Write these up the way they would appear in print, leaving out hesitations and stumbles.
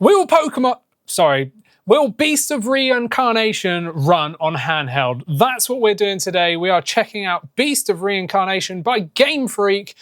Will Beast of Reincarnation run on handheld? That's what we're doing today. We are checking out Beast of Reincarnation by Game Freak,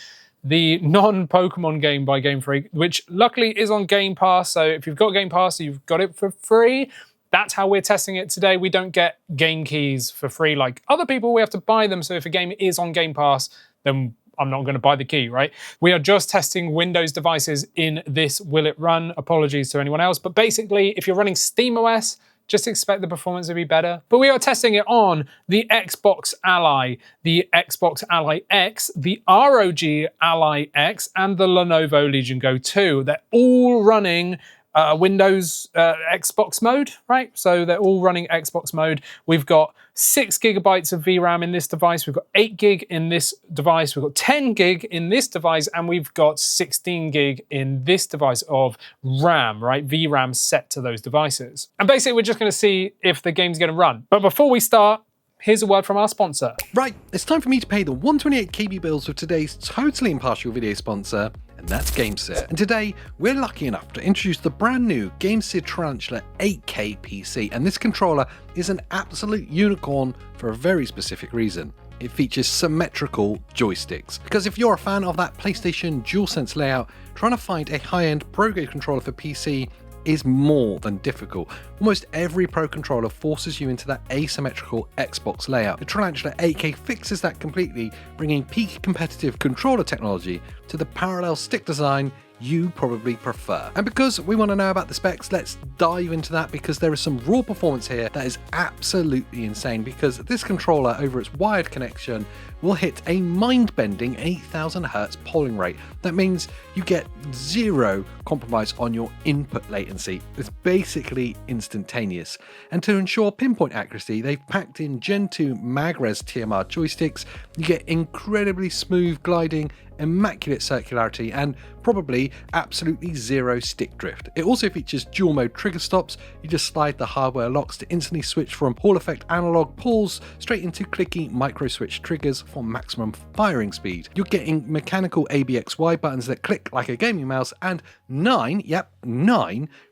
the non-Pokemon game by Game Freak, which luckily is on Game Pass. So if you've got Game Pass, you've got it for free. That's how we're testing it today. We don't get game keys for free like other people. We have to buy them. So if a game is on Game Pass, then I'm not going to buy the key, right? We are just testing Windows devices in this Will It Run. Apologies to anyone else. But basically, if you're running SteamOS, just expect the performance to be better. But we are testing it on the Xbox Ally, the Xbox Ally X, the R.O.G Ally X, and the Lenovo Legion Go 2. They're all running Windows Xbox mode, right? So they're all running Xbox mode. We've got 6 GB of VRAM in this device. We've got 8 GB in this device. We've got 10 GB in this device, and we've got 16 GB in this device of RAM, right? VRAM set to those devices. And basically, we're just going to see if the game's going to run. But before we start, here's a word from our sponsor. Right, it's time for me to pay the 128 KB bills with today's totally impartial video sponsor, and that's GAMESIR. And today, we're lucky enough to introduce the brand new GAMESIR Tarantula 8K PC, and this controller is an absolute unicorn for a very specific reason. It features symmetrical joysticks. Because if you're a fan of that PlayStation DualSense layout, trying to find a high-end pro-grade controller for PC is more than difficult. Almost every Pro controller forces you into that asymmetrical Xbox layout. The Tarantula 8K fixes that completely, bringing peak competitive controller technology to the parallel stick design you probably prefer. And because we want to know about the specs, let's dive into that, because there is some raw performance here that is absolutely insane, because this controller over its wired connection will hit a mind-bending 8000 Hz polling rate. That means you get zero compromise on your input latency. It's basically instantaneous. And to ensure pinpoint accuracy, they've packed in Gen 2 MagRes TMR joysticks. You get incredibly smooth gliding, immaculate circularity, and probably absolutely zero stick drift. It also features dual mode trigger stops. You just slide the hardware locks to instantly switch from Hall effect analog pulls straight into clicky micro switch triggers for maximum firing speed. You're getting mechanical ABXY buttons that click like a gaming mouse, and 9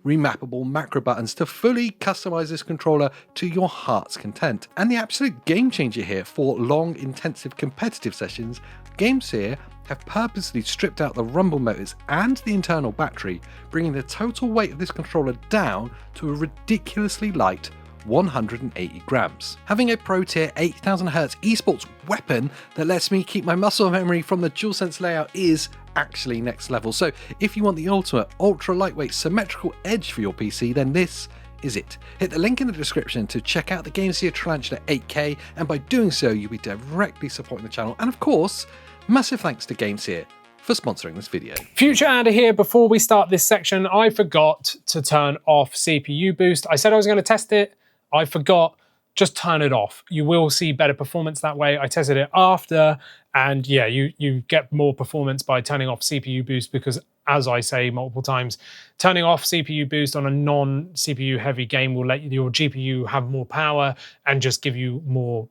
remappable macro buttons to fully customize this controller to your heart's content. And the absolute game changer here for long, intensive competitive sessions, GAMESIR have purposely stripped out the rumble motors and the internal battery, bringing the total weight of this controller down to a ridiculously light 180 grams. Having a pro tier 8000 Hz esports weapon that lets me keep my muscle memory from the DualSense layout is actually next level. So if you want the ultimate ultra lightweight symmetrical edge for your PC, then this is it. Hit the link in the description to check out the GAMESIR Tarantula 8K, and by doing so you'll be directly supporting the channel, and of course, massive thanks to GAMESIR for sponsoring this video. Future adder here. Before we start this section, I forgot to turn off CPU boost. I said I was going to test it. I forgot. Just turn it off. You will see better performance that way. I tested it after, and yeah, you get more performance by turning off CPU boost, because as I say multiple times, turning off CPU boost on a non-CPU heavy game will let your GPU have more power and just give you more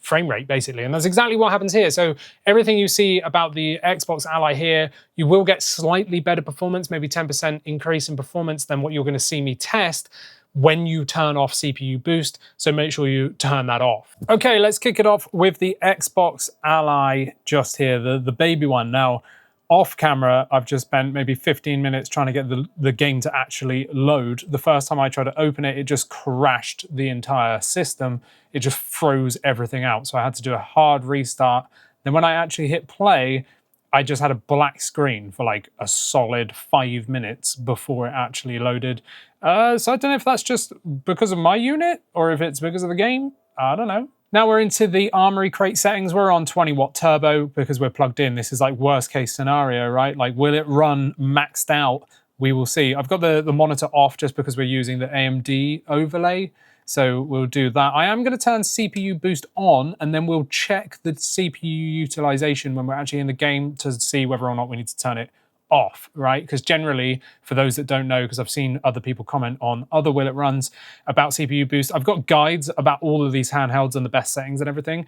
frame rate, basically. And that's exactly what happens here. So everything you see about the Xbox Ally here, you will get slightly better performance, maybe 10% increase in performance than what you're going to see me test when you turn off CPU boost, so make sure you turn that off. Okay, let's kick it off with the Xbox Ally just here, the baby one. Now, off camera, I've just spent maybe 15 minutes trying to get the game to actually load. The first time I tried to open it, it just crashed the entire system. It just froze everything out, so I had to do a hard restart. Then when I actually hit play, I just had a black screen for like a solid 5 minutes before it actually loaded. So I don't know if that's just because of my unit or if it's because of the game. I don't know. Now we're into the Armory crate settings. We're on 20 watt turbo because we're plugged in. This is like worst case scenario, right? Like, will it run maxed out? We will see. I've got the monitor off just because we're using the AMD overlay. So we'll do that. I am going to turn CPU boost on, and then we'll check the CPU utilization when we're actually in the game to see whether or not we need to turn it off, right? Because generally, for those that don't know, because I've seen other people comment on other Will It Runs about CPU boost, I've got guides about all of these handhelds and the best settings and everything,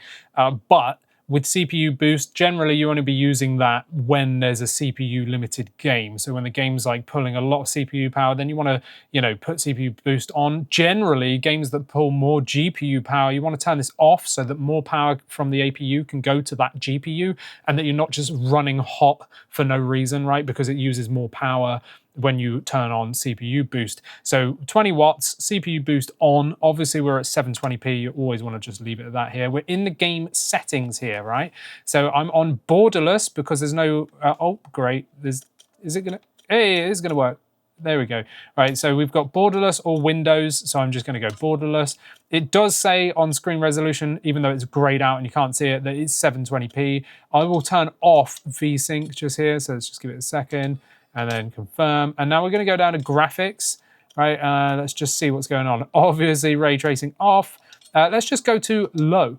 but with CPU boost, generally you want to be using that when there's a CPU limited game. So when the game's like pulling a lot of CPU power, then you want to, you know, put CPU boost on. Generally, games that pull more GPU power, you want to turn this off so that more power from the APU can go to that GPU and that you're not just running hot for no reason, right? Because it uses more power when you turn on CPU boost. So 20 watts, CPU boost on. Obviously we're at 720p. You always want to just leave it at that here. We're in the game settings here, right? So I'm on borderless because there's no, oh, great. Is it gonna, hey, it is gonna work. There we go. Right, so we've got borderless or Windows, so I'm just gonna go borderless. It does say on screen resolution, even though it's grayed out and you can't see it, that it's 720p. I will turn off VSync just here, so let's just give it a second and then confirm. And now we're gonna go down to graphics, right? Let's just see what's going on. Obviously ray tracing off. Let's just go to low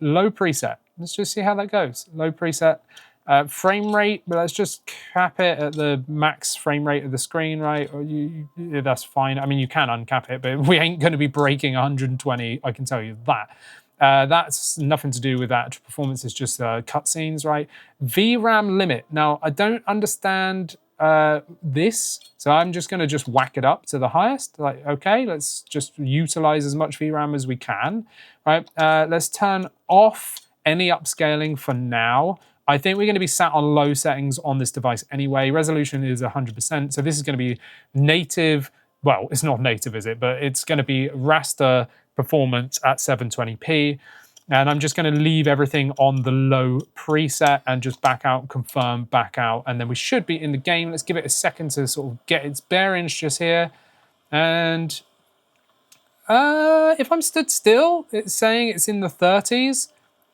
preset. Let's just see how that goes. Low preset. Frame rate, but let's just cap it at the max frame rate of the screen, right? Or that's fine. I mean, you can uncap it, but we ain't going to be breaking 120, I can tell you that. That's nothing to do with that performance, it's just cutscenes, right? VRAM limit. Now, I don't understand this, so I'm just going to just whack it up to the highest. Like, okay, let's just utilize as much VRAM as we can, right? Let's turn off any upscaling for now. I think we're going to be sat on low settings on this device anyway. Resolution is 100%, so this is going to be native. Well, it's not native, is it? But it's going to be raster performance at 720p. And I'm just going to leave everything on the low preset and just back out, confirm, back out. And then we should be in the game. Let's give it a second to sort of get its bearings just here. And if I'm stood still, it's saying it's in the 30s.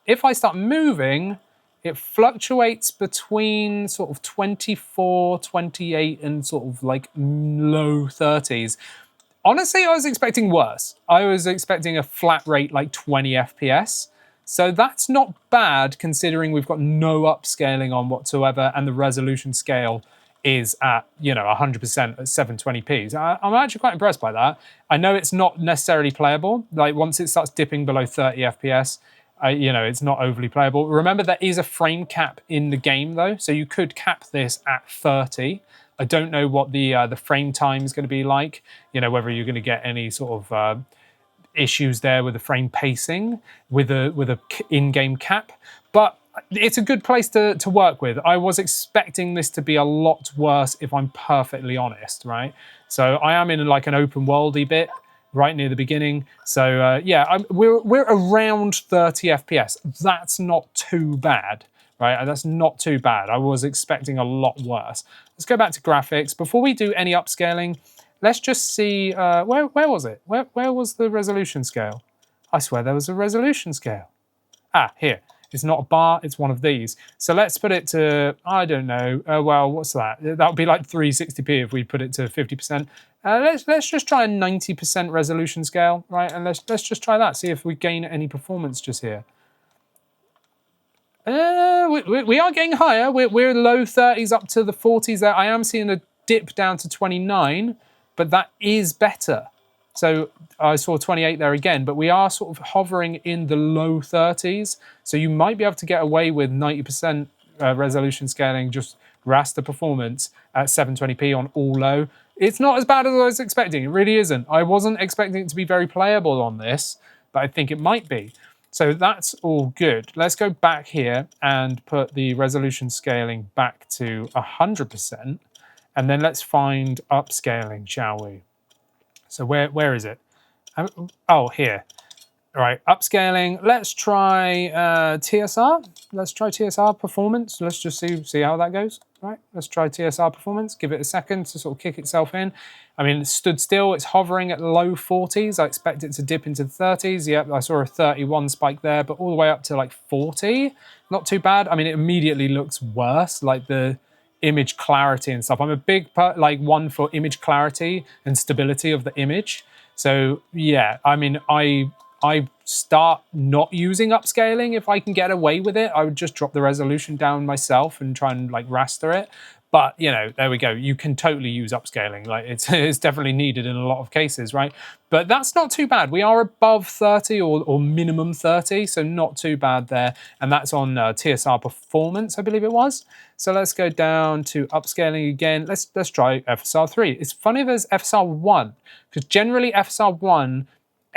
If I start moving, it fluctuates between sort of 24, 28 and sort of like low 30s. Honestly, I was expecting worse. I was expecting a flat rate like 20 FPS. So that's not bad considering we've got no upscaling on whatsoever and the resolution scale is at, you know, 100% at 720p. So I'm actually quite impressed by that. I know it's not necessarily playable. Like once it starts dipping below 30 FPS, you know, it's not overly playable. Remember, there is a frame cap in the game though, so you could cap this at 30. I don't know what the frame time is going to be like. You know, whether you're going to get any sort of issues there with the frame pacing with a in-game cap, but it's a good place to work with. I was expecting this to be a lot worse, if I'm perfectly honest, right? So I am in like an open worldy bit right near the beginning. So yeah, we're around 30 FPS. That's not too bad, right? That's not too bad. I was expecting a lot worse. Let's go back to graphics. Before we do any upscaling, let's just see, where was it? Where was the resolution scale? I swear there was a resolution scale. Ah, here. It's not a bar, it's one of these. So let's put it to, I don't know, well, what's that? That would be like 360p if we put it to 50%. Let's just try a 90% resolution scale, right? And let's just try that, see if we gain any performance just here. We are getting higher. We're low 30s up to the 40s there. I am seeing a dip down to 29, but that is better. So I saw 28 there again, but we are sort of hovering in the low 30s. So you might be able to get away with 90% resolution scaling, just raster performance at 720p on all low. It's not as bad as I was expecting. It really isn't. I wasn't expecting it to be very playable on this, but I think it might be. So that's all good. Let's go back here and put the resolution scaling back to 100%. And then let's find upscaling, shall we? So where is it? Oh, here. All right, upscaling. Let's try TSR. Let's try TSR performance. Let's just see how that goes. Right, let's try TSR performance. Give it a second to sort of kick itself in. I mean, it stood still. It's hovering at low 40s. I expect it to dip into the 30s. Yep, I saw a 31 spike there, but all the way up to like 40. Not too bad. I mean, it immediately looks worse, like the image clarity and stuff. I'm a big one for image clarity and stability of the image. So yeah, I mean, I start not using upscaling if I can get away with it. I would just drop the resolution down myself and try and like raster it. But, you know, there we go. You can totally use upscaling. Like it's definitely needed in a lot of cases, right? But that's not too bad. We are above 30 or minimum 30, so not too bad there. And that's on TSR performance, I believe it was. So let's go down to upscaling again. Let's try FSR 3. It's funny there's FSR 1, because generally FSR 1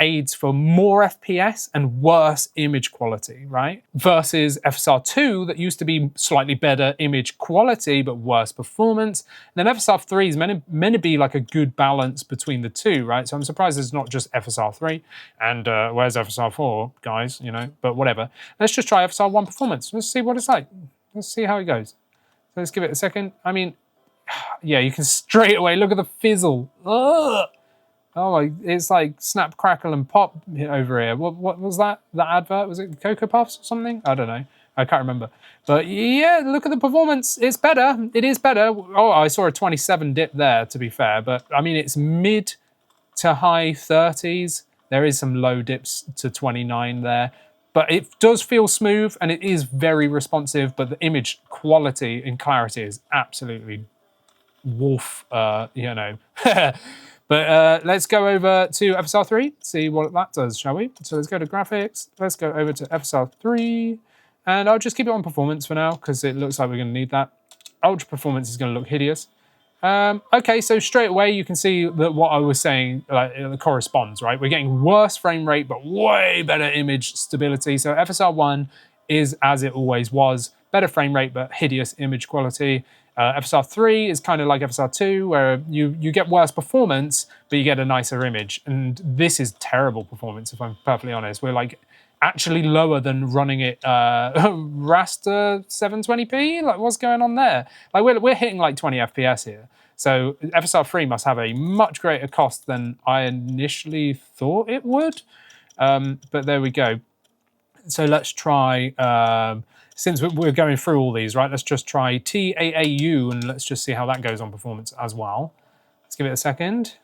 aids for more FPS and worse image quality, right? Versus FSR 2 that used to be slightly better image quality but worse performance. And then FSR 3 is meant to be like a good balance between the two, right? So I'm surprised it's not just FSR 3. And where's FSR 4, guys? You know, but whatever. Let's just try FSR 1 performance. Let's see what it's like. Let's see how it goes. So let's give it a second. I mean, yeah, you can straight away look at the fizzle. Ugh. Oh, it's like snap, crackle, and pop over here. What was that? That advert? Was it Cocoa Puffs or something? I don't know. I can't remember. But yeah, look at the performance. It's better. It is better. Oh, I saw a 27 dip there, to be fair. But I mean, it's mid to high 30s. There is some low dips to 29 there. But it does feel smooth, and it is very responsive. But the image quality and clarity is absolutely wolf, you know. But let's go over to FSR 3, see what that does, shall we? So let's go to graphics, let's go over to FSR 3, and I'll just keep it on performance for now, because it looks like we're going to need that. Ultra performance is going to look hideous. Okay, so straight away you can see that what I was saying corresponds, right? We're getting worse frame rate, but way better image stability. So FSR 1 is as it always was, better frame rate, but hideous image quality. FSR 3 is kind of like FSR 2, where you get worse performance, but you get a nicer image. And this is terrible performance, if I'm perfectly honest. We're like actually lower than running it raster 720p. Like, what's going on there? Like, we're hitting like 20 FPS here. So FSR 3 must have a much greater cost than I initially thought it would. But there we go. So let's try, since we're going through all these, right, let's just try TAAU and let's just see how that goes on performance as well. Let's give it a second.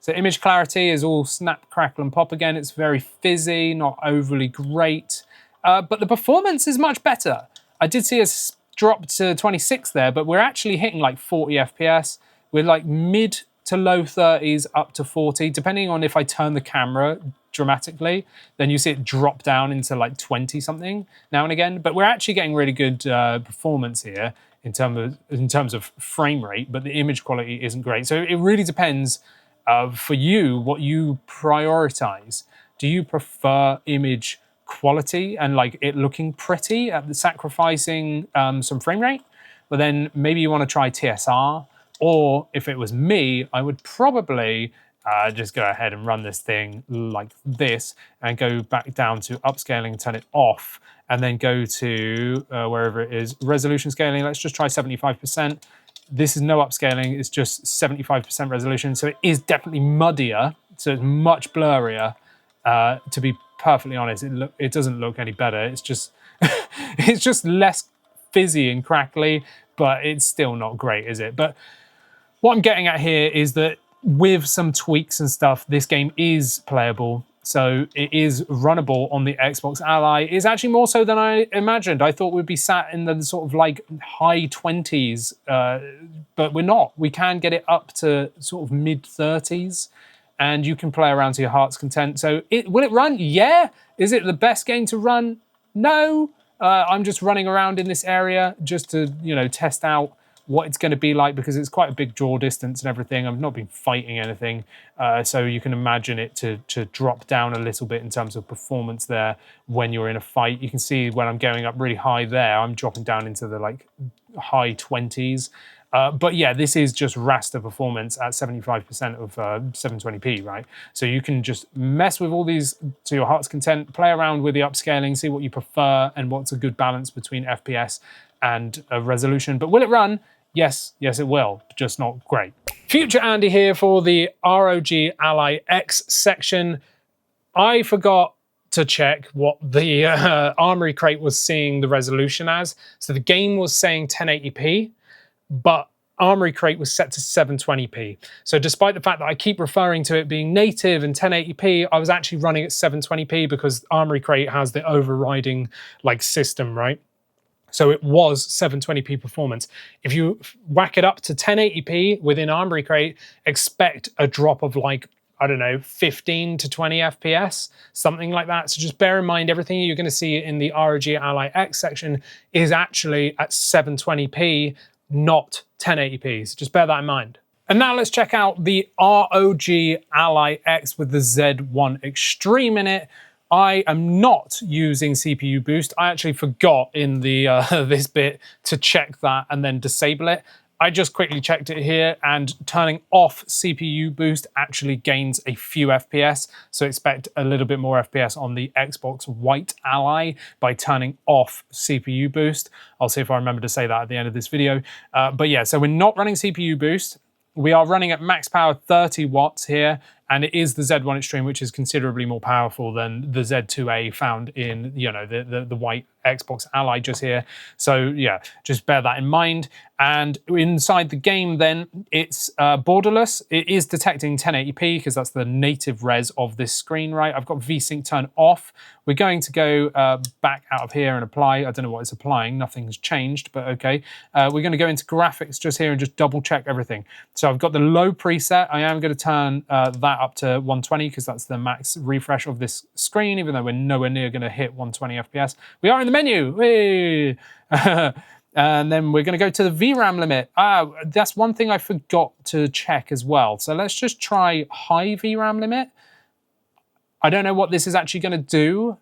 So image clarity is all snap, crackle, and pop again. It's very fizzy, not overly great, but the performance is much better. I did see us drop to 26 there, but we're actually hitting like 40 FPS. We're like mid to low 30s up to 40, depending on if I turn the camera dramatically, then you see it drop down into like 20 something now and again. But we're actually getting really good performance here in terms of frame rate, but the image quality isn't great. So it really depends for you what you prioritize. Do you prefer image quality and like it looking pretty at the sacrificing some frame rate? But then maybe you want to try TSR. Or if it was me, I would probably just go ahead and run this thing like this and go back down to upscaling, turn it off, and then go to wherever it is, resolution scaling. Let's just try 75%. This is no upscaling, it's just 75% resolution. So it is definitely muddier, so it's much blurrier. To be perfectly honest, it doesn't look any better. It's just, it's just less fizzy and crackly, but it's still not great, is it? But what I'm getting at here is that with some tweaks and stuff, this game is playable. So it is runnable on the Xbox Ally. It's actually more so than I imagined. I thought we'd be sat in the sort of like high 20s, but we're not. We can get it up to sort of mid 30s, and you can play around to your heart's content. So will it run? Yeah. Is it the best game to run? No. I'm just running around in this area just to, you know, test out what it's going to be like, because it's quite a big draw distance and everything. I've not been fighting anything, so you can imagine it to drop down a little bit in terms of performance there when you're in a fight. You can see when I'm going up really high there, I'm dropping down into the like high 20s. But yeah, this is just raster performance at 75% of 720p, right? So you can just mess with all these to your heart's content, play around with the upscaling, see what you prefer and what's a good balance between FPS and resolution. But will it run? Yes, it will, just not great. Future Andy here for the R.O.G Ally X section. I forgot to check what the Armory crate was seeing the resolution as. So the game was saying 1080p, but Armory crate was set to 720p. So despite the fact that I keep referring to it being native and 1080p, I was actually running at 720p because Armory crate has the overriding like system, right? So it was 720p performance. If you whack it up to 1080p within Armoury Crate, expect a drop of like, I don't know, 15 to 20 FPS, something like that. So just bear in mind, everything you're going to see in the R.O.G Ally X section is actually at 720p, not 1080p. So just bear that in mind. And now let's check out the R.O.G Ally X with the Z1 Extreme in it. I am not using CPU boost. I actually forgot in the this bit to check that and then disable it. I just quickly checked it here, and turning off CPU boost actually gains a few FPS. So expect a little bit more FPS on the Xbox White Ally by turning off CPU boost. I'll see if I remember to say that at the end of this video. But yeah, so we're not running CPU boost. We are running at max power 30 watts here, and it is the Z1 Extreme, which is considerably more powerful than the Z2A found in, you know, the white Xbox Ally just here. So yeah, just bear that in mind. And inside the game then, it's borderless. It is detecting 1080p because that's the native res of this screen, right? I've got VSync turned off. We're going to go back out of here and apply. I don't know what it's applying. Nothing's changed, but okay. We're going to go into graphics just here and just double check everything. So I've got the low preset. I am going to turn that up to 120 because that's the max refresh of this screen, even though we're nowhere near going to hit 120 FPS. We are in the menu. And then we're going to go to the VRAM limit. That's one thing I forgot to check as well. So let's just try high VRAM limit. I don't know what this is actually going to do,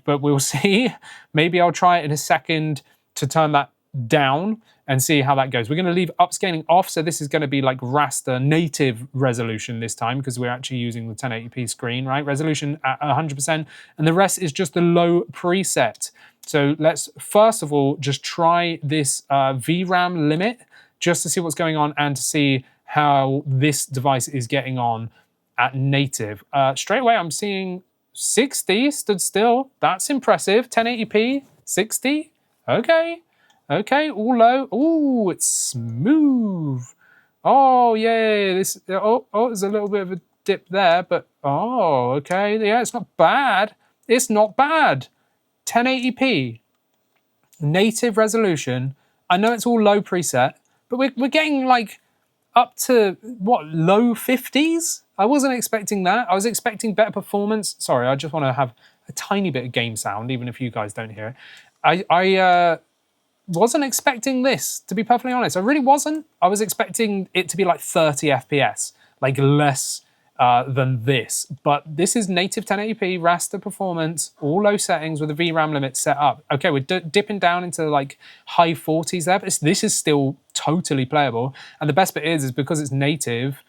but we'll see. Maybe I'll try it in a second to turn that down and see how that goes. We're going to leave upscaling off, so this is going to be like raster native resolution this time because we're actually using the 1080p screen, right? Resolution at 100%, and the rest is just the low preset. So let's first of all just try this VRAM limit just to see what's going on and to see how this device is getting on at native. Straight away I'm seeing 60 stood still. That's impressive. 1080p, 60. Okay. Okay, all low. Ooh, it's smooth. Oh, yay. This, there's a little bit of a dip there, but oh, okay. Yeah, it's not bad. It's not bad. 1080p, native resolution. I know it's all low preset, but we're getting like up to, what, low 50s? I wasn't expecting that. I was expecting better performance. Sorry, I just want to have a tiny bit of game sound, even if you guys don't hear it. I wasn't expecting this, to be perfectly honest. I really wasn't. I was expecting it to be like 30 FPS, like less than this. But this is native 1080p, raster performance, all low settings with the VRAM limit set up. Okay, we're dipping down into like high 40s there, but this is still totally playable. And the best bit is because it's native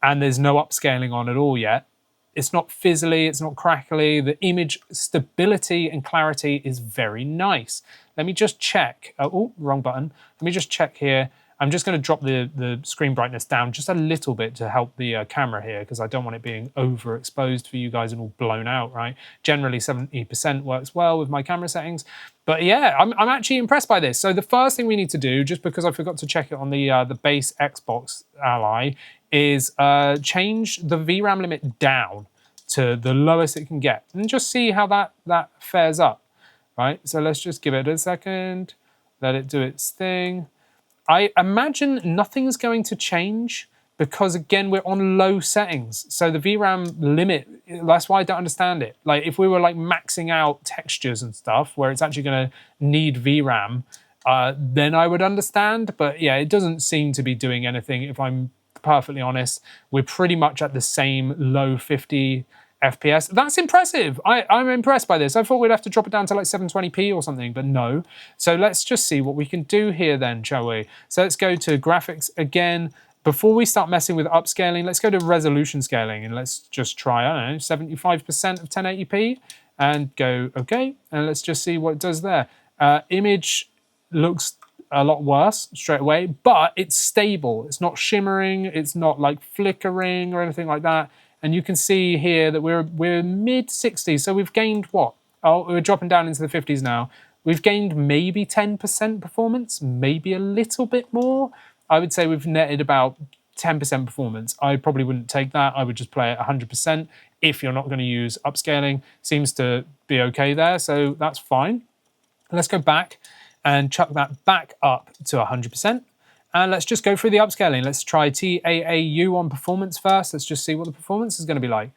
and there's no upscaling on at all yet, it's not fizzly, it's not crackly. The image stability and clarity is very nice. Let me just check. Oh, wrong button. Let me just check here. I'm just going to drop the screen brightness down just a little bit to help the camera here because I don't want it being overexposed for you guys and all blown out, right? Generally 70% works well with my camera settings. But yeah, I'm actually impressed by this. So the first thing we need to do, just because I forgot to check it on the base Xbox Ally, is change the VRAM limit down to the lowest it can get and just see how that fares up, right? So let's just give it a second, let it do its thing. I imagine nothing's going to change because, again, we're on low settings. So the VRAM limit, that's why I don't understand it. Like, if we were like maxing out textures and stuff where it's actually going to need VRAM, then I would understand. But yeah, it doesn't seem to be doing anything, if I'm perfectly honest. We're pretty much at the same low 50 FPS. That's impressive. I'm impressed by this. I thought we'd have to drop it down to like 720p or something, but no. So let's just see what we can do here then, shall we? So let's go to graphics again. Before we start messing with upscaling, let's go to resolution scaling and let's just try, I don't know, 75% of 1080p and go okay. And let's just see what it does there. Image looks a lot worse straight away, but it's stable. It's not shimmering. It's not like flickering or anything like that. And you can see here that we're mid 60s. So we've gained what? Oh, we're dropping down into the 50s now. We've gained maybe 10% performance, maybe a little bit more. I would say we've netted about 10% performance. I probably wouldn't take that. I would just play it 100% if you're not going to use upscaling. Seems to be okay there, so that's fine. Let's go back and chuck that back up to 100%. And let's just go through the upscaling. Let's try TAAU on performance first. Let's just see what the performance is going to be like.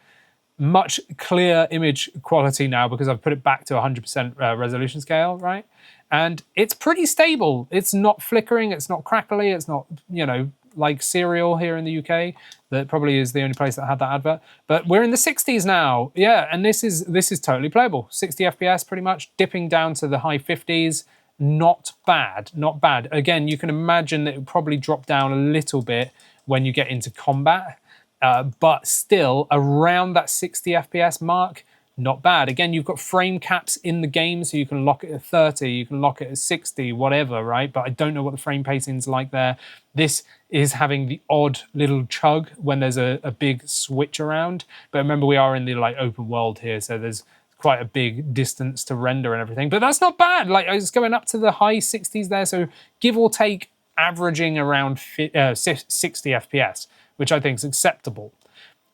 Much clearer image quality now because I've put it back to 100% resolution scale, right? And it's pretty stable. It's not flickering, it's not crackly, it's not, you know, like Serial here in the UK. That probably is the only place that had that advert. But we're in the 60s now. Yeah, and this is totally playable. 60 FPS pretty much, dipping down to the high 50s. Not bad, not bad. Again, you can imagine that it would probably drop down a little bit when you get into combat. But still around that 60 FPS mark, not bad. Again, you've got frame caps in the game, so you can lock it at 30, you can lock it at 60, whatever, right? But I don't know what the frame pacing's like there. This is having the odd little chug when there's a big switch around. But remember, we are in the like open world here, so there's quite a big distance to render and everything. But that's not bad. Like it's going up to the high 60s there, so give or take averaging around 60 FPS, which I think is acceptable.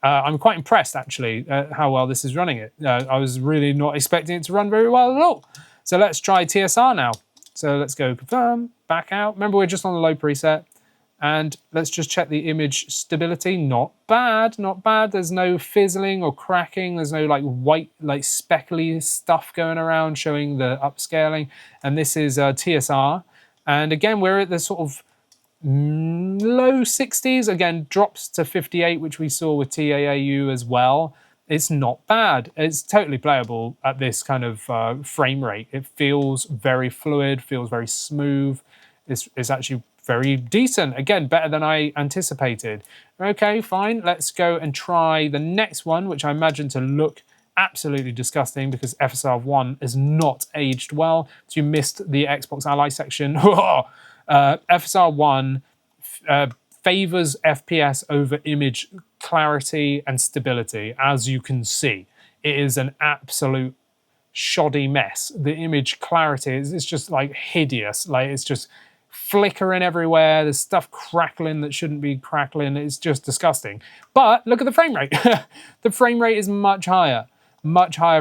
I'm quite impressed, actually, how well this is running it. I was really not expecting it to run very well at all. So let's try TSR now. So let's go confirm, back out. Remember, we're just on the low preset. And let's just check the image stability. Not bad, not bad. There's no fizzling or cracking. There's no like white, like speckly stuff going around showing the upscaling. And this is TSR. And again, we're at the sort of low 60s, again drops to 58, which we saw with TAAU as well. It's not bad. It's totally playable at this kind of frame rate. It feels very fluid, feels very smooth. It's actually very decent. Again, better than I anticipated. Okay, fine. Let's go and try the next one, which I imagine to look absolutely disgusting because FSR 1 is not aged well. So you missed the Xbox Ally section. FSR 1 favors FPS over image clarity and stability, as you can see. It is an absolute shoddy mess. The image clarity is just like hideous. Like it's just flickering everywhere. There's stuff crackling that shouldn't be crackling. It's just disgusting. But look at the frame rate. The frame rate is much higher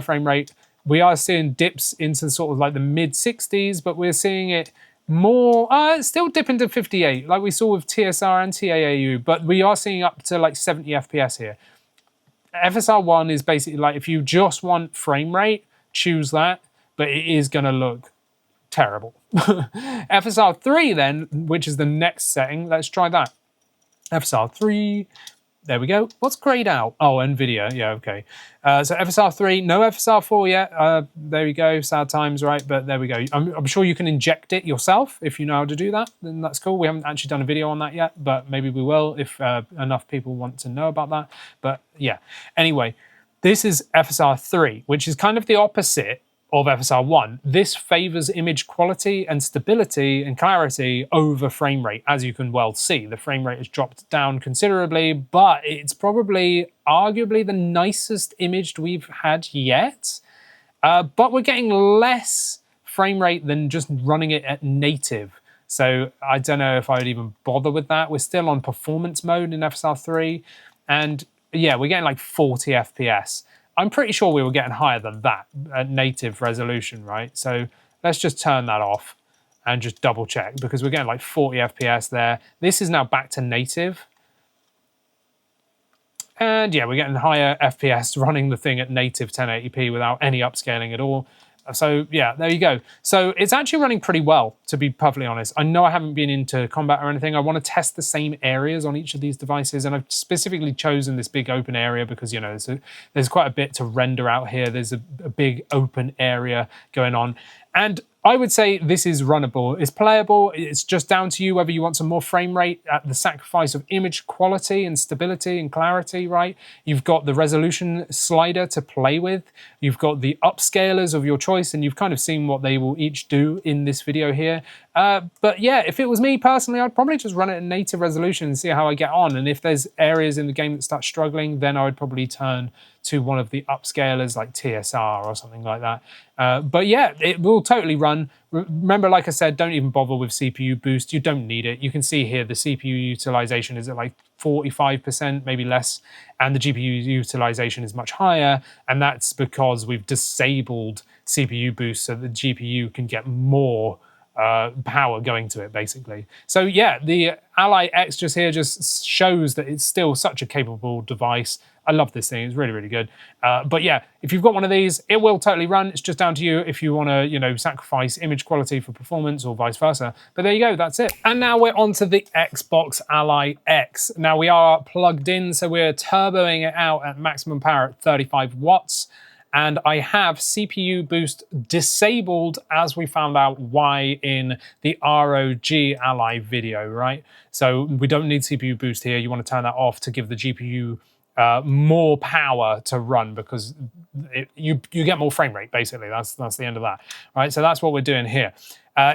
frame rate. We are seeing dips into sort of like the mid 60s, but we're seeing it more, it's still dipping to 58, like we saw with TSR and TAAU, but we are seeing up to like 70 FPS here. FSR 1 is basically like, if you just want frame rate, choose that, but it is going to look terrible. FSR 3 then, which is the next setting, let's try that. FSR 3, there we go. What's grayed out? Oh, NVIDIA, yeah, okay. So FSR 3, no FSR 4 yet. There we go, sad times, right? But there we go. I'm sure you can inject it yourself if you know how to do that, then that's cool. We haven't actually done a video on that yet, but maybe we will if enough people want to know about that. But yeah, anyway, this is FSR 3, which is kind of the opposite of FSR 1. This favors image quality and stability and clarity over frame rate. As you can well see, the frame rate has dropped down considerably, but it's probably arguably the nicest image we've had yet. But we're getting less frame rate than just running it at native. So I don't know if I would even bother with that. We're still on performance mode in FSR 3. And yeah, we're getting like 40 FPS. I'm pretty sure we were getting higher than that at native resolution, right? So let's just turn that off and just double check because we're getting like 40 FPS there. This is now back to native. And yeah, we're getting higher FPS running the thing at native 1080p without any upscaling at all. So yeah, there you go. So it's actually running pretty well, to be perfectly honest. I know I haven't been into combat or anything. I want to test the same areas on each of these devices, and I've specifically chosen this big open area because, you know, there's quite a bit to render out here. There's a big open area going on. And I would say this is runnable. It's playable. It's just down to you whether you want some more frame rate at the sacrifice of image quality and stability and clarity, right? You've got the resolution slider to play with. You've got the upscalers of your choice, and you've kind of seen what they will each do in this video here. But yeah, if it was me personally, I'd probably just run it at native resolution and see how I get on. And if there's areas in the game that start struggling, then I would probably turn to one of the upscalers like TSR or something like that. But yeah, it will totally run. Remember, like I said, don't even bother with CPU boost. You don't need it. You can see here the CPU utilization is at like 45%, maybe less, and the GPU utilization is much higher, and that's because we've disabled CPU boost so the GPU can get more power going to it, basically. So yeah, the Ally X just here just shows that it's still such a capable device. I love this thing. It's really, really good. But yeah, if you've got one of these, it will totally run. It's just down to you if you want to, you know, sacrifice image quality for performance or vice versa. But there you go, that's it. And now we're on to the Xbox Ally X. Now we are plugged in, so we're turboing it out at maximum power at 35 watts. And I have CPU boost disabled, as we found out why in the R.O.G Ally video, right? So we don't need CPU boost here. You want to turn that off to give the GPU more power to run, because you get more frame rate, basically. That's the end of that, right? So that's what we're doing here.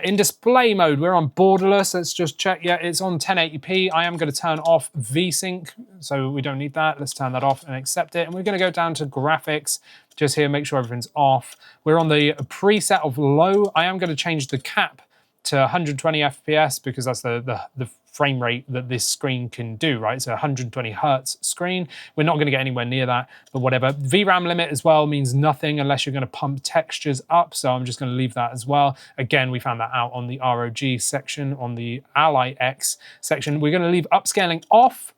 In display mode, we're on borderless. Let's just check. Yeah, it's on 1080p. I am going to turn off VSync, so we don't need that. Let's turn that off and accept it. And we're going to go down to graphics, just here, make sure everything's off. We're on the preset of low. I am going to change the cap to 120 FPS because that's the frame rate that this screen can do, right? So 120 hertz screen. We're not going to get anywhere near that, but whatever. VRAM limit as well means nothing unless you're going to pump textures up, so I'm just going to leave that as well. Again, we found that out on the R.O.G section, on the Ally X section. We're going to leave upscaling off.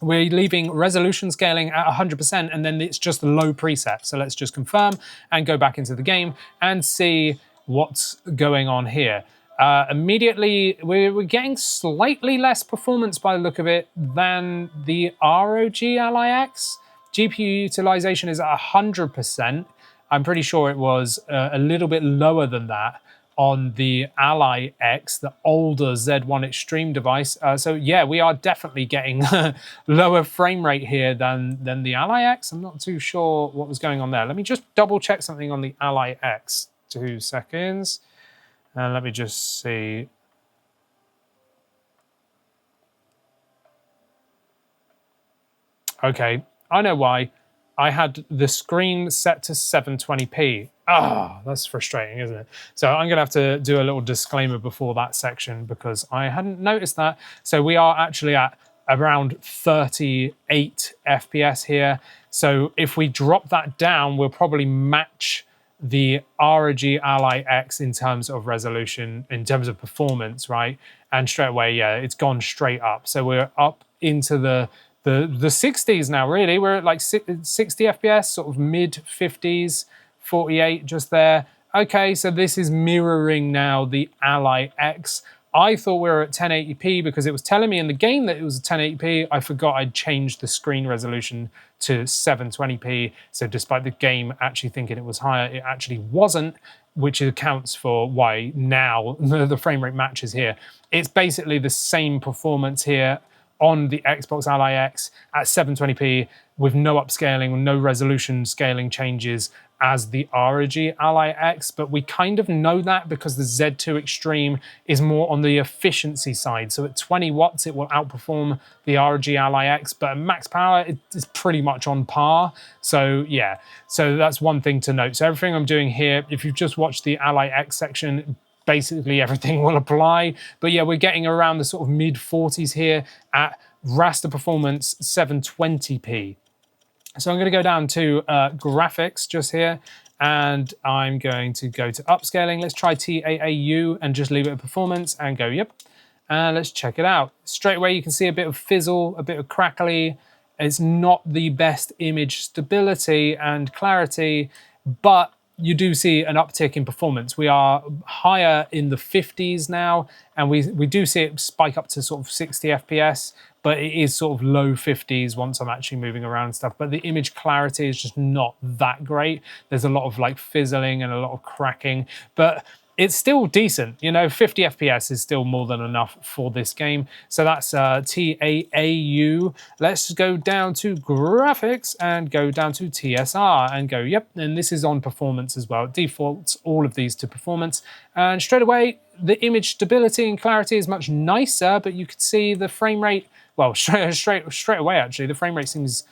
We're leaving resolution scaling at 100%, and then it's just the low preset. So let's just confirm and go back into the game and see what's going on here. Immediately, we're getting slightly less performance by the look of it than the R.O.G Ally X. GPU utilization is at 100%. I'm pretty sure it was a little bit lower than that on the Ally X, the older Z1 Extreme device. So yeah, we are definitely getting lower frame rate here than the Ally X. I'm not too sure what was going on there. Let me just double check something on the Ally X. 2 seconds. And let me just see. Okay, I know why. I had the screen set to 720p. That's frustrating, isn't it? So I'm going to have to do a little disclaimer before that section because I hadn't noticed that. So we are actually at around 38 FPS here. So if we drop that down, we'll probably match the R.O.G Ally X in terms of resolution, in terms of performance, right? And straight away, yeah, it's gone straight up. So we're up into the 60s now, really. We're at like 60 FPS, sort of mid 50s, 48 just there. Okay, so this is mirroring now the Ally X. I thought we were at 1080p because it was telling me in the game that it was 1080p. I forgot I'd changed the screen resolution to 720p. So despite the game actually thinking it was higher, it actually wasn't, which accounts for why now the frame rate matches here. It's basically the same performance here on the Xbox Ally X at 720p with no upscaling, no resolution scaling changes as the R.O.G Ally X, but we kind of know that because the Z2 Extreme is more on the efficiency side. So at 20 watts, it will outperform the R.O.G Ally X, but at max power, it's pretty much on par. So yeah, so that's one thing to note. So everything I'm doing here, if you've just watched the Ally X section, basically everything will apply. But yeah, we're getting around the sort of mid 40s here at raster performance 720p. So I'm going to go down to graphics just here, and I'm going to go to upscaling. Let's try TAAU and just leave it at performance and go, yep. And let's check it out. Straight away, you can see a bit of fizzle, a bit of crackly. It's not the best image stability and clarity, but you do see an uptick in performance. We are higher in the 50s now, and we do see it spike up to sort of 60 FPS, but it is sort of low 50s once I'm actually moving around and stuff. But the image clarity is just not that great. There's a lot of like fizzling and a lot of cracking. But it's still decent. You know, 50 FPS is still more than enough for this game. So that's TAAU. Let's go down to graphics and go down to TSR and go, yep, and this is on performance as well. It defaults all of these to performance. And straight away, the image stability and clarity is much nicer, but you could see the frame rate, well, straight away, actually, the frame rate seems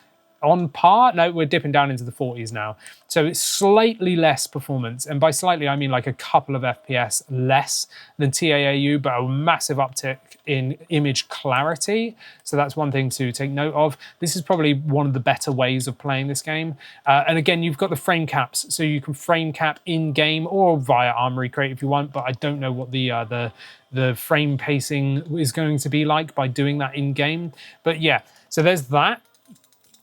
on par. No, we're dipping down into the 40s now. So it's slightly less performance. And by slightly, I mean like a couple of FPS less than TAAU, but a massive uptick in image clarity. So that's one thing to take note of. This is probably one of the better ways of playing this game. And again, you've got the frame caps. So you can frame cap in-game or via Armory Crate if you want, but I don't know what the frame pacing is going to be like by doing that in-game. But yeah, so there's that.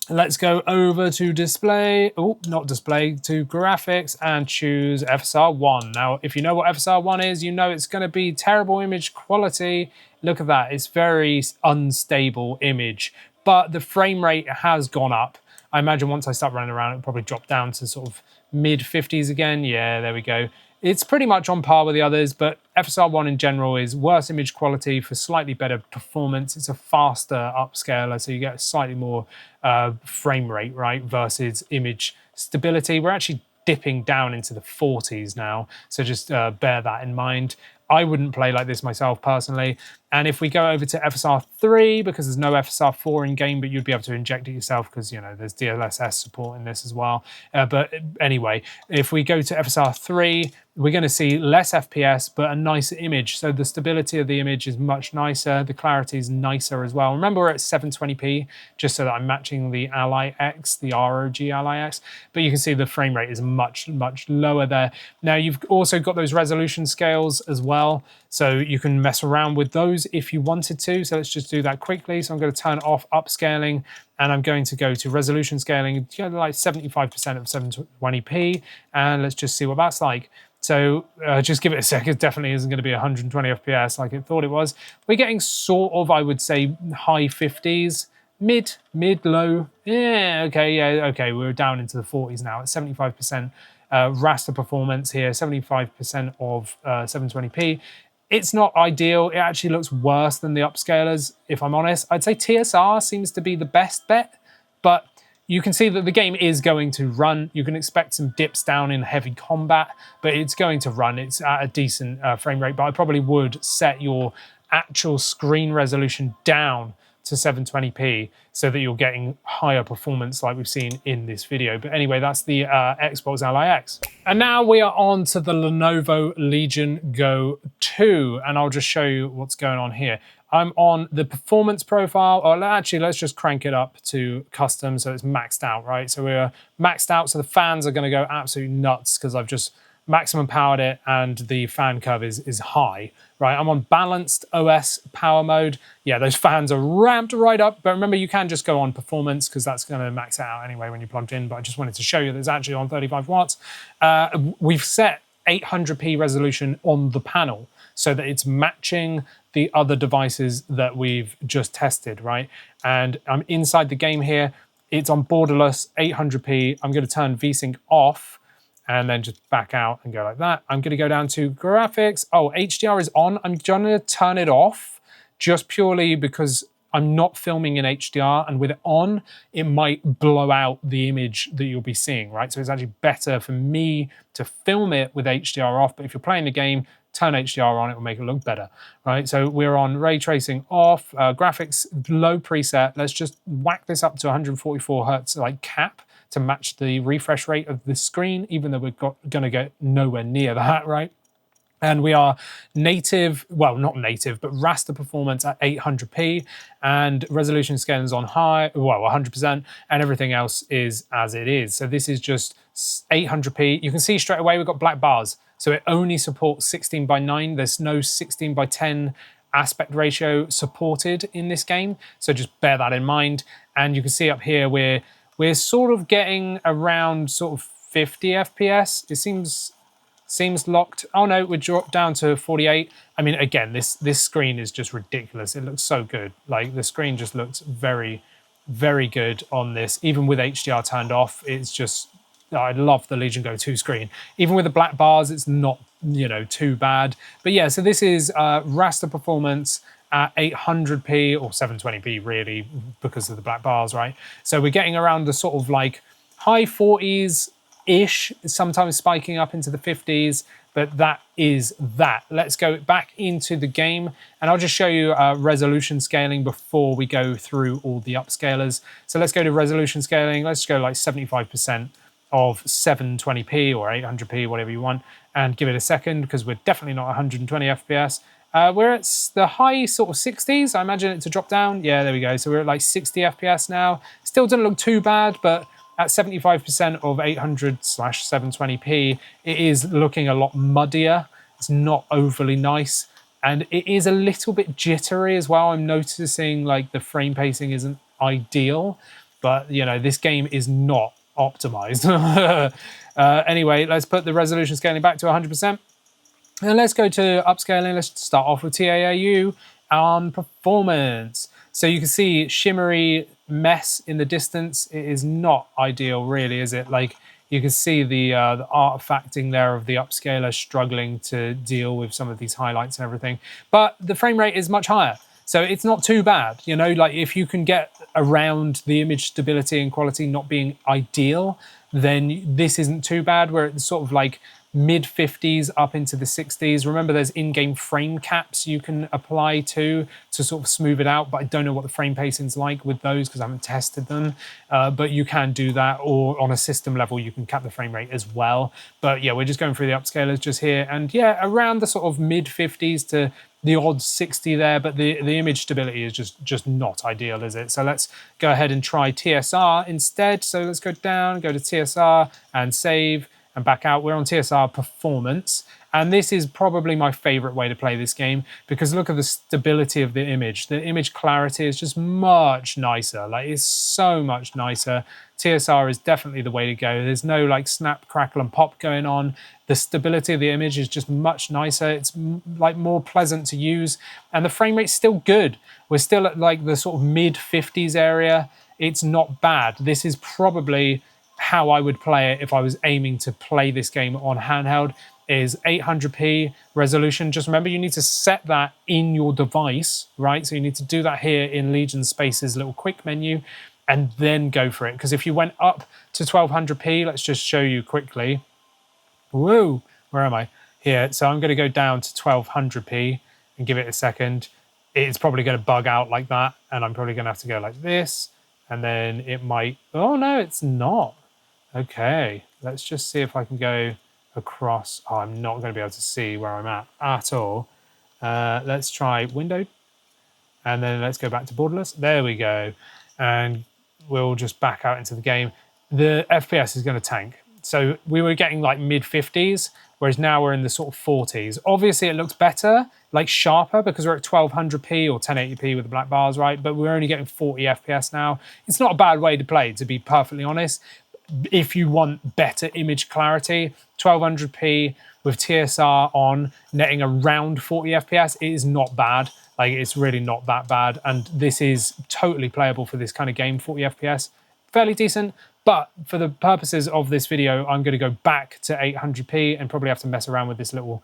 Let's go over to display, oh, not display, to graphics and choose FSR1. Now, if you know what FSR1 is, you know it's going to be terrible image quality. Look at that, it's very unstable image, but the frame rate has gone up. I imagine once I start running around, it'll probably drop down to sort of mid 50s again. Yeah, there we go. It's pretty much on par with the others, but FSR1 in general is worse image quality for slightly better performance. It's a faster upscaler, so you get slightly more frame rate, right, versus image stability. We're actually dipping down into the 40s now, so just bear that in mind. I wouldn't play like this myself personally. And if we go over to FSR3, because there's no FSR4 in game, but you'd be able to inject it yourself because, you know, there's DLSS support in this as well. But anyway, if we go to FSR3, we're going to see less FPS, but a nicer image. So the stability of the image is much nicer. The clarity is nicer as well. Remember, we're at 720p, just so that I'm matching the Ally X, the R.O.G Ally X. But you can see the frame rate is much, much lower there. Now, you've also got those resolution scales as well. So you can mess around with those if you wanted to. So let's just do that quickly. So I'm going to turn off upscaling and I'm going to go to resolution scaling, like 75% of 720p. And let's just see what that's like. So just give it a sec. It definitely isn't going to be 120 FPS like it thought it was. We're getting sort of, I would say, high 50s, mid, low. Yeah, okay. We're down into the 40s now at 75% raster performance here, 75% of 720p. It's not ideal. It actually looks worse than the upscalers, if I'm honest. I'd say TSR seems to be the best bet, but you can see that the game is going to run. You can expect some dips down in heavy combat, but it's going to run. It's at a decent frame rate, but I probably would set your actual screen resolution down to 720p so that you're getting higher performance like we've seen in this video. But anyway, that's the Xbox Ally X. And now we are on to the Lenovo Legion Go 2, and I'll just show you what's going on here. I'm on the performance profile, or actually let's just crank it up to custom so it's maxed out, right? So we're maxed out, so the fans are gonna go absolutely nuts because I've just maximum powered it and the fan curve is high, right? I'm on balanced OS power mode. Yeah, those fans are ramped right up, but remember you can just go on performance because that's gonna max it out anyway when you plugged in, but I just wanted to show you that it's actually on 35 watts. We've set 800p resolution on the panel so that it's matching the other devices that we've just tested, right? And I'm inside the game here. It's on borderless 800p. I'm gonna turn VSync off and then just back out and go like that. I'm gonna go down to graphics. Oh, HDR is on. I'm gonna turn it off just purely because I'm not filming in HDR, and with it on, it might blow out the image that you'll be seeing, right? So it's actually better for me to film it with HDR off, but if you're playing the game, turn HDR on, it will make it look better, right? So we're on ray tracing off, graphics low preset. Let's just whack this up to 144 hertz like cap to match the refresh rate of the screen, even though we're gonna get nowhere near that, right? And we are native, well, not native, but raster performance at 800p, and resolution scaling is on high, well, 100%, and everything else is as it is. So this is just 800p. You can see straight away we've got black bars. So it only supports 16:9. There's no 16:10 aspect ratio supported in this game. So just bear that in mind. And you can see up here, we're sort of getting around sort of 50 FPS. It seems locked. Oh no, we dropped down to 48. I mean, again, this screen is just ridiculous. It looks so good. Like the screen just looks very, very good on this. Even with HDR turned off, it's just, I love the Legion Go 2 screen. Even with the black bars, it's not you know, too bad. But yeah, so this is raster performance at 800p or 720p really, because of the black bars, right? So we're getting around the sort of like high 40s ish, sometimes spiking up into the 50s, but that is that. Let's go back into the game, and I'll just show you resolution scaling before we go through all the upscalers. So let's go to resolution scaling. Let's go like 75% of 720p or 800p, whatever you want, and give it a second, because we're definitely not 120 FPS. We're at the high sort of 60s. I imagine it to drop down. Yeah, there we go. So we're at like 60 FPS now. Still doesn't look too bad, but at 75% of 800/720p, it is looking a lot muddier. It's not overly nice. And it is a little bit jittery as well. I'm noticing like the frame pacing isn't ideal, but you know, this game is not optimized. Anyway, let's put the resolution scaling back to 100%. And let's go to upscaling. Let's start off with TAAU on performance. So you can see shimmery mess in the distance. It is not ideal, really, is it? Like you can see the artifacting there of the upscaler struggling to deal with some of these highlights and everything. But the frame rate is much higher, so it's not too bad. You know, like if you can get around the image stability and quality not being ideal, then this isn't too bad. We're at sort of like mid 50s up into the 60s. Remember, there's in-game frame caps you can apply to sort of smooth it out, but I don't know what the frame pacing's like with those because I haven't tested them. But you can do that, or on a system level you can cap the frame rate as well. But yeah, we're just going through the upscalers just here, and yeah, around the sort of mid 50s to the odd 60 there, but the image stability is just not ideal, is it? So let's go ahead and try TSR instead. So let's go down, go to TSR and save, and back out. We're on TSR performance, and this is probably my favorite way to play this game, because look at the stability of the image. The image clarity is just much nicer. Like, it's so much nicer. TSR is definitely the way to go. There's no like snap, crackle and pop going on. The stability of the image is just much nicer. It's like more pleasant to use, and the frame rate's still good. We're still at like the sort of mid 50s area. It's not bad. This is probably how I would play it if I was aiming to play this game on handheld, is 800p resolution. Just remember, you need to set that in your device, right? So you need to do that here in Legion Space's little quick menu, and then go for it. Because if you went up to 1200p, let's just show you quickly. Whoa, where am I? Here. So I'm going to go down to 1200p and give it a second. It's probably going to bug out like that, and I'm probably going to have to go like this, and then it might... Oh no, it's not. Okay, let's just see if I can go across. Oh, I'm not going to be able to see where I'm at all. Let's try windowed, and then let's go back to borderless. There we go. And we'll just back out into the game. The FPS is going to tank. So we were getting like mid 50s, whereas now we're in the sort of 40s. Obviously, it looks better, like sharper, because we're at 1200p or 1080p with the black bars, right? But we're only getting 40 FPS now. It's not a bad way to play, to be perfectly honest. If you want better image clarity, 1200p with TSR on, netting around 40 FPS, it is not bad. Like, it's really not that bad. And this is totally playable for this kind of game, 40 FPS. Fairly decent. But for the purposes of this video, I'm going to go back to 800p and probably have to mess around with this little,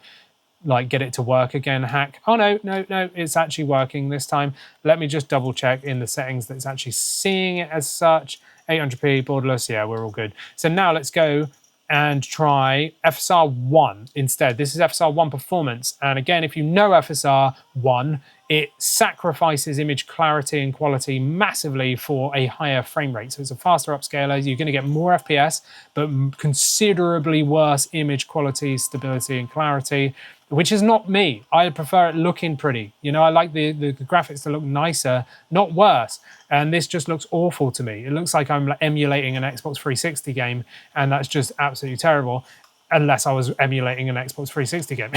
like, get it to work again hack. Oh, no, it's actually working this time. Let me just double check in the settings that it's actually seeing it as such. 800p, borderless, yeah, we're all good. So now let's go and try FSR 1 instead. This is FSR 1 performance. And again, if you know FSR 1, it sacrifices image clarity and quality massively for a higher frame rate. So it's a faster upscaler. You're going to get more FPS, but considerably worse image quality, stability, and clarity, which is not me. I prefer it looking pretty. You know, I like the graphics to look nicer, not worse. And this just looks awful to me. It looks like I'm emulating an Xbox 360 game, and that's just absolutely terrible, unless I was emulating an Xbox 360 game.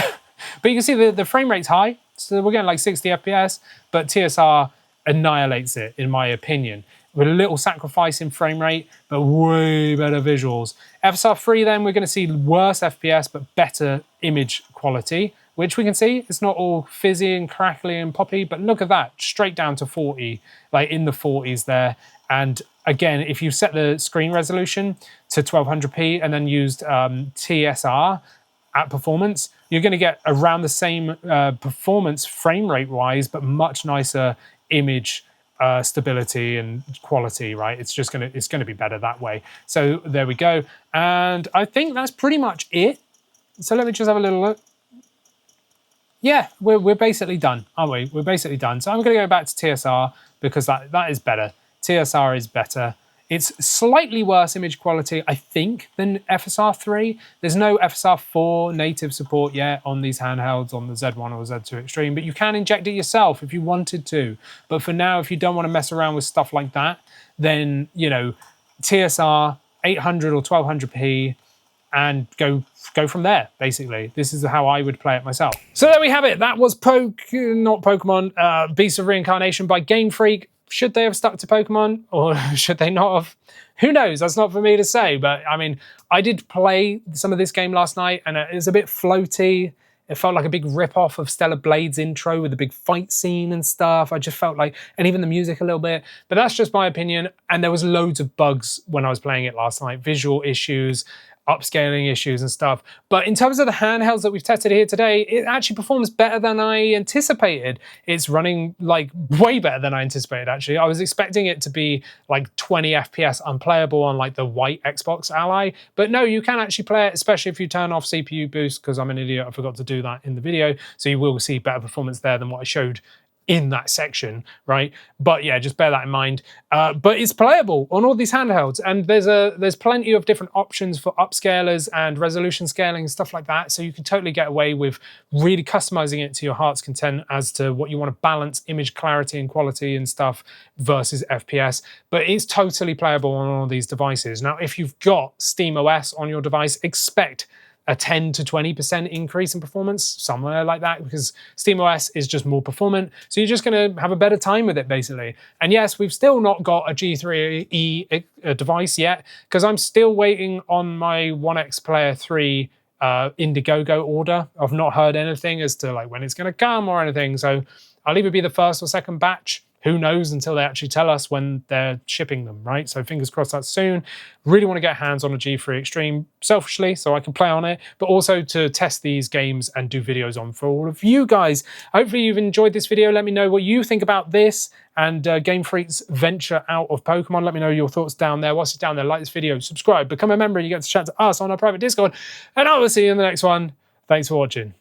But you can see the frame rate's high, so we're getting like 60 FPS, but TSR annihilates it, in my opinion. With a little sacrifice in frame rate, but way better visuals. FSR 3 then, we're going to see worse FPS, but better image quality, which we can see it's not all fizzy and crackly and poppy, but look at that, straight down to 40, like in the 40s there. And again, if you set the screen resolution to 1200p and then used TSR at performance, you're going to get around the same performance frame rate wise, but much nicer image stability and quality, right? It's gonna be better that way. So there we go. And I think that's pretty much it. So let me just have a little look. Yeah, we're basically done, aren't we? We're basically done. So I'm gonna go back to TSR because that is better. TSR is better. It's slightly worse image quality, I think, than FSR 3. There's no FSR 4 native support yet on these handhelds on the Z1 or Z2 Extreme, but you can inject it yourself if you wanted to. But for now, if you don't want to mess around with stuff like that, then, you know, TSR 800 or 1200p and go from there, basically. This is how I would play it myself. So there we have it. That was Beasts of Reincarnation by Game Freak. Should they have stuck to Pokemon or should they not have? Who knows? That's not for me to say. But I mean, I did play some of this game last night and it was a bit floaty. It felt like a big rip-off of Stellar Blade's intro with a big fight scene and stuff. I just felt like, and even the music a little bit. But that's just my opinion. And there was loads of bugs when I was playing it last night. Visual issues, upscaling issues and stuff. But in terms of the handhelds that we've tested here today, it actually performs better than I anticipated. It's running like way better than I anticipated, actually. I was expecting it to be like 20 FPS unplayable on like the white Xbox Ally, but no, you can actually play it, especially if you turn off CPU boost, because I'm an idiot, I forgot to do that in the video. So you will see better performance there than what I showed in that section, right? But yeah, just bear that in mind. But it's playable on all these handhelds, and there's plenty of different options for upscalers and resolution scaling and stuff like that. So you can totally get away with really customizing it to your heart's content as to what you want to balance image clarity and quality and stuff versus FPS. But it's totally playable on all these devices. Now, if you've got SteamOS on your device, expect a 10 to 20% increase in performance, somewhere like that, because SteamOS is just more performant. So you're just going to have a better time with it, basically. And yes, we've still not got a G3E device yet, because I'm still waiting on my One X Player 3 Indiegogo order. I've not heard anything as to like when it's going to come or anything. So I'll either be the first or second batch. Who knows until they actually tell us when they're shipping them, right? So fingers crossed that's soon. Really want to get hands on a G3 Extreme, selfishly, so I can play on it, but also to test these games and do videos on for all of you guys. Hopefully you've enjoyed this video. Let me know what you think about this and Game Freak's venture out of Pokemon. Let me know your thoughts down there. Whilst you're down there, like this video, subscribe, become a member, and you get to chat to us on our private Discord. And I will see you in the next one. Thanks for watching.